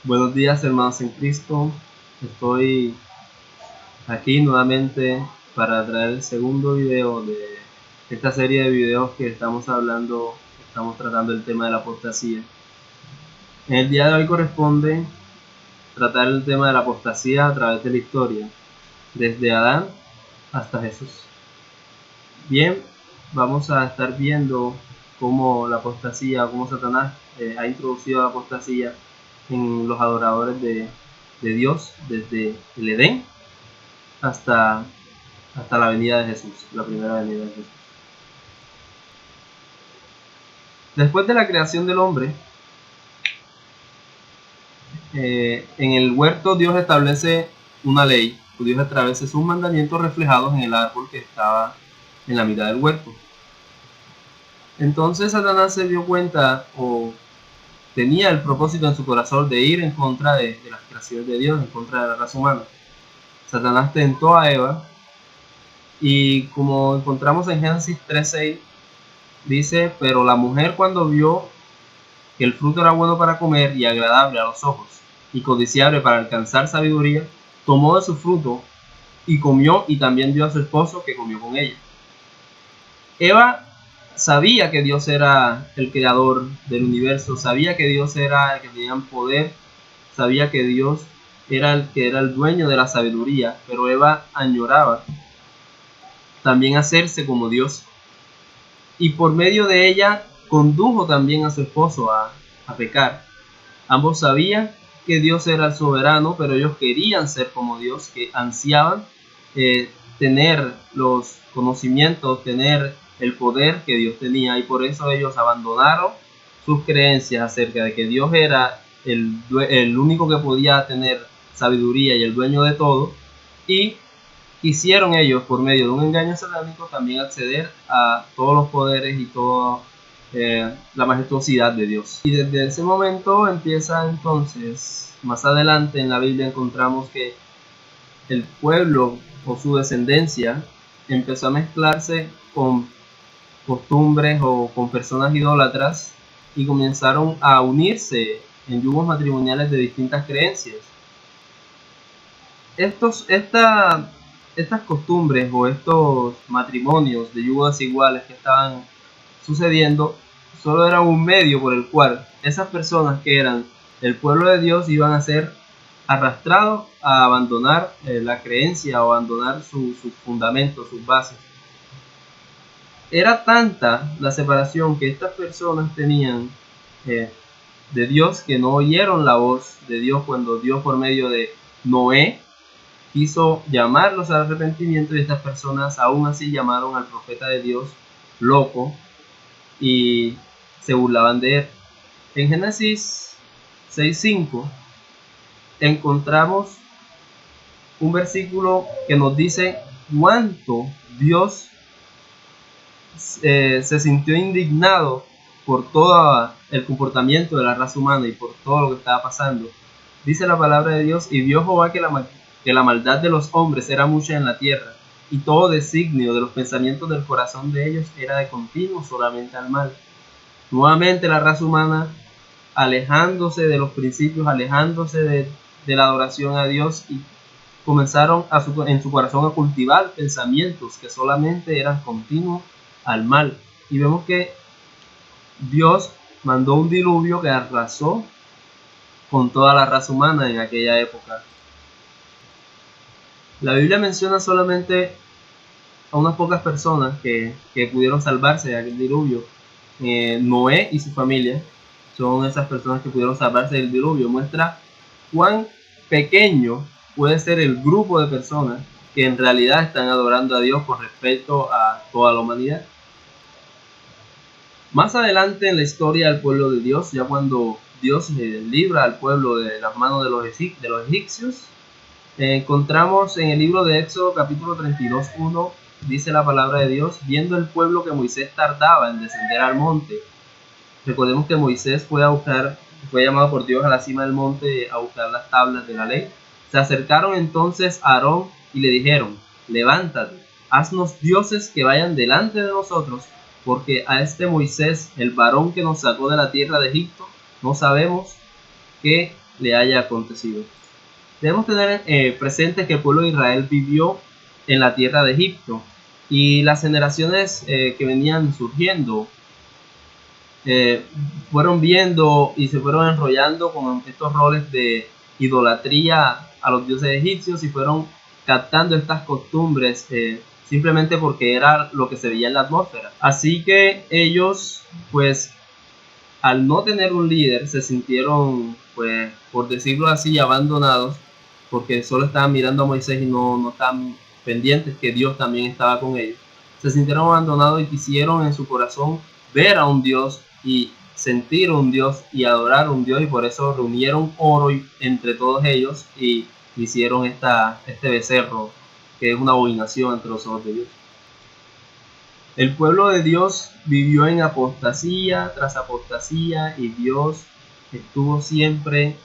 Buenos días, hermanos en Cristo. Estoy aquí nuevamente para traer el segundo video de esta serie de videos que estamos tratando el tema de la apostasía. En el día de hoy corresponde tratar el tema de la apostasía a través de la historia, desde Adán hasta Jesús. Bien, vamos a estar viendo cómo la apostasía, cómo Satanás ha introducido la apostasía en los adoradores de Dios, desde el Edén hasta la venida de Jesús, la primera venida de Jesús. Después de la creación del hombre, en el huerto Dios establece una ley. Dios establece sus mandamientos reflejados en el árbol que estaba en la mitad del huerto. Entonces Satanás se dio cuenta, o tenía el propósito en su corazón, de ir en contra de las creaciones de Dios, en contra de la raza humana. Satanás tentó a Eva, y como encontramos en Génesis 3:6, dice: pero la mujer, cuando vio que el fruto era bueno para comer y agradable a los ojos, y codiciable para alcanzar sabiduría, tomó de su fruto y comió, y también dio a su esposo, que comió con ella. Eva sabía que Dios era el creador del universo, sabía que Dios era el que tenía poder, sabía que Dios era el dueño de la sabiduría, pero Eva añoraba también hacerse como Dios, y por medio de ella condujo también a su esposo a pecar. Ambos sabían que Dios era el soberano, pero ellos querían ser como Dios, que ansiaban tener los conocimientos, tener el poder que Dios tenía, y por eso ellos abandonaron sus creencias acerca de que Dios era el único que podía tener sabiduría y el dueño de todo, y quisieron ellos, por medio de un engaño satánico, también acceder a todos los poderes y toda la majestuosidad de Dios. Y desde ese momento empieza entonces, más adelante en la Biblia encontramos que el pueblo o su descendencia empezó a mezclarse con costumbres o con personas idólatras, y comenzaron a unirse en yugos matrimoniales de distintas creencias. Estas costumbres o estos matrimonios de yugos desiguales que estaban sucediendo solo eran un medio por el cual esas personas que eran el pueblo de Dios iban a ser arrastrados a abandonar la creencia o abandonar sus fundamentos, sus bases. Era tanta la separación que estas personas tenían de Dios, que no oyeron la voz de Dios cuando Dios, por medio de Noé, quiso llamarlos al arrepentimiento, y estas personas aún así llamaron al profeta de Dios loco y se burlaban de él. En Génesis 6:5 encontramos un versículo que nos dice cuánto Dios se sintió indignado por todo el comportamiento de la raza humana y por todo lo que estaba pasando. Dice la palabra de Dios: y vio Jehová que la maldad de los hombres era mucha en la tierra, y todo designio de los pensamientos del corazón de ellos era de continuo solamente al mal. Nuevamente la raza humana, alejándose de los principios, alejándose de la adoración a Dios, y comenzaron en su corazón a cultivar pensamientos que solamente eran continuos al mal. Y vemos que Dios mandó un diluvio que arrasó con toda la raza humana en aquella época. La Biblia menciona solamente a unas pocas personas que pudieron salvarse de aquel diluvio. Noé y su familia son esas personas que pudieron salvarse del diluvio. Muestra cuán pequeño puede ser el grupo de personas que en realidad están adorando a Dios con respecto a toda la humanidad. Más adelante en la historia del pueblo de Dios, ya cuando Dios libra al pueblo de las manos de los egipcios, encontramos en el libro de Éxodo capítulo 32:1, dice la palabra de Dios: viendo el pueblo que Moisés tardaba en descender al monte. Recordemos que Moisés fue llamado por Dios a la cima del monte a buscar las tablas de la ley. Se acercaron entonces a Aarón y le dijeron: levántate, haznos dioses que vayan delante de nosotros, porque a Moisés, el varón que nos sacó de la tierra de Egipto, no sabemos qué le haya acontecido. Debemos tener presente que el pueblo de Israel vivió en la tierra de Egipto, y las generaciones que venían surgiendo fueron viendo y se fueron enrollando con estos roles de idolatría a los dioses egipcios, y fueron captando estas costumbres simplemente porque era lo que se veía en la atmósfera. Así que ellos, pues, al no tener un líder, se sintieron, pues, por decirlo así, abandonados, porque solo estaban mirando a Moisés y no estaban pendientes que Dios también estaba con ellos. Se sintieron abandonados y quisieron en su corazón ver a un Dios y sentir un Dios y adorar a un Dios, y por eso reunieron oro entre todos ellos y hicieron este becerro, que es una abominación entre los ojos de Dios. El pueblo de Dios vivió en apostasía tras apostasía, y Dios estuvo siempre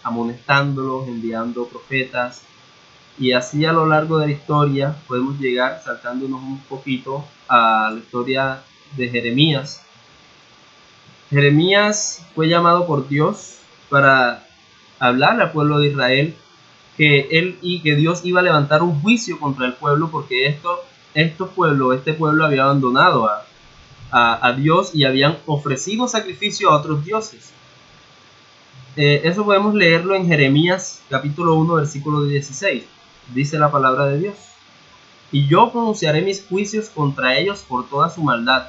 amonestándolos, enviando profetas, y así a lo largo de la historia podemos llegar, saltándonos un poquito, a la historia de Jeremías. Jeremías fue llamado por Dios para hablar al pueblo de Israel que Dios iba a levantar un juicio contra el pueblo, porque este pueblo había abandonado a Dios y habían ofrecido sacrificio a otros dioses. Eso podemos leerlo en Jeremías capítulo 1 versículo 16. Dice la palabra de Dios: y yo pronunciaré mis juicios contra ellos por toda su maldad,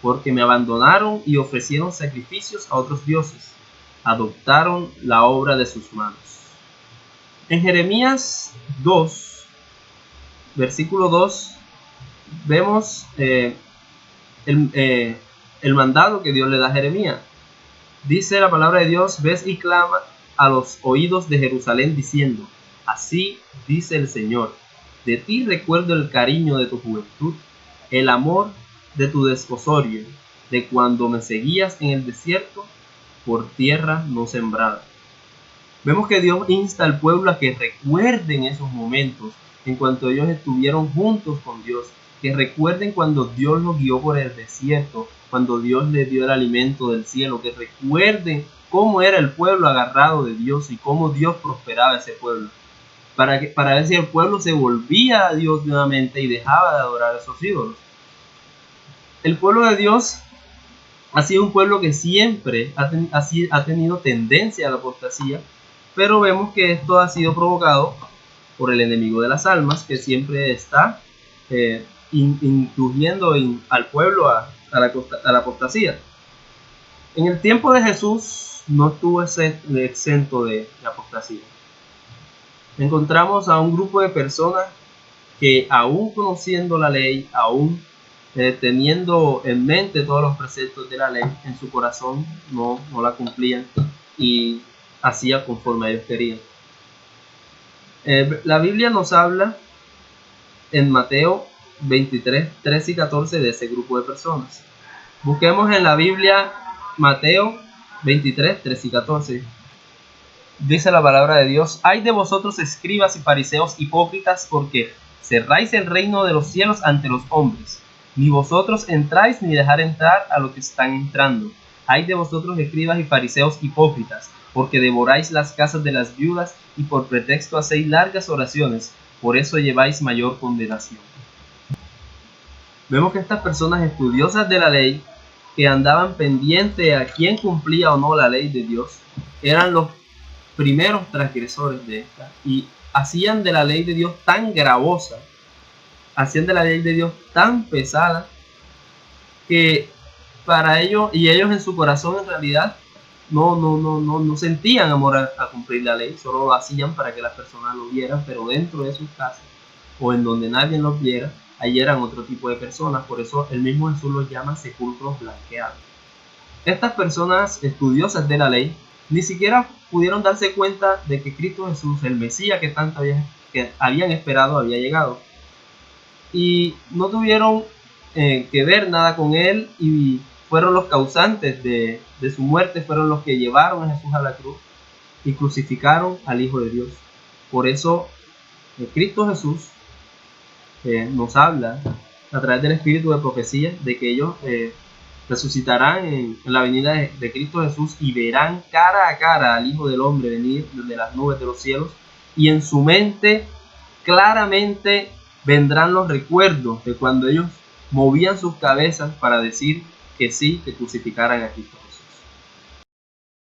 porque me abandonaron y ofrecieron sacrificios a otros dioses, adoptaron la obra de sus manos. En Jeremías 2, versículo 2, vemos el mandado que Dios le da a Jeremías. Dice la palabra de Dios: ves y clama a los oídos de Jerusalén diciendo: así dice el Señor, de ti recuerdo el cariño de tu juventud, el amor de tu desposorio, de cuando me seguías en el desierto, por tierra no sembrada. Vemos que Dios insta al pueblo a que recuerden esos momentos en cuanto ellos estuvieron juntos con Dios, que recuerden cuando Dios los guió por el desierto, cuando Dios les dio el alimento del cielo, que recuerden cómo era el pueblo agarrado de Dios y cómo Dios prosperaba a ese pueblo, para ver si el pueblo se volvía a Dios nuevamente y dejaba de adorar a esos ídolos. El pueblo de Dios ha sido un pueblo que siempre ha tenido tendencia a la apostasía, pero vemos que esto ha sido provocado por el enemigo de las almas, que siempre está induciendo al pueblo a la apostasía. En el tiempo de Jesús no estuvo exento de apostasía. Encontramos a un grupo de personas que, aún conociendo la ley, aún teniendo en mente todos los preceptos de la ley, en su corazón no la cumplían y hacían conforme ellos querían. La Biblia nos habla en Mateo 23, 13 y 14 de ese grupo de personas. Busquemos en la Biblia Mateo 23, 13 y 14. Dice la palabra de Dios: ay de vosotros, escribas y fariseos hipócritas, porque cerráis el reino de los cielos ante los hombres. Ni vosotros entráis ni dejar entrar a los que están entrando. Ay de vosotros, escribas y fariseos hipócritas, porque devoráis las casas de las viudas y por pretexto hacéis largas oraciones, por eso lleváis mayor condenación. Vemos que estas personas estudiosas de la ley, que andaban pendientes a quién cumplía o no la ley de Dios, eran los primeros transgresores de esta, y hacían de la ley de Dios tan gravosa, hacían de la ley de Dios tan pesada, que para ellos, y ellos en su corazón en realidad no sentían amor a cumplir la ley, solo lo hacían para que las personas lo vieran, pero dentro de sus casas o en donde nadie los viera, ahí eran otro tipo de personas. Por eso el mismo Jesús los llama sepulcros blanqueados. Estas personas estudiosas de la ley ni siquiera pudieron darse cuenta de que Cristo Jesús, el Mesías que tanto habían esperado, había llegado, y no tuvieron que ver nada con él, y fueron los causantes de su muerte, fueron los que llevaron a Jesús a la cruz y crucificaron al Hijo de Dios. Por eso Cristo Jesús nos habla a través del espíritu de profecía de que ellos resucitarán en la venida de Cristo Jesús y verán cara a cara al Hijo del Hombre venir desde las nubes de los cielos, y en su mente claramente vendrán los recuerdos de cuando ellos movían sus cabezas para decir que sí, que crucificaran a Cristo Jesús.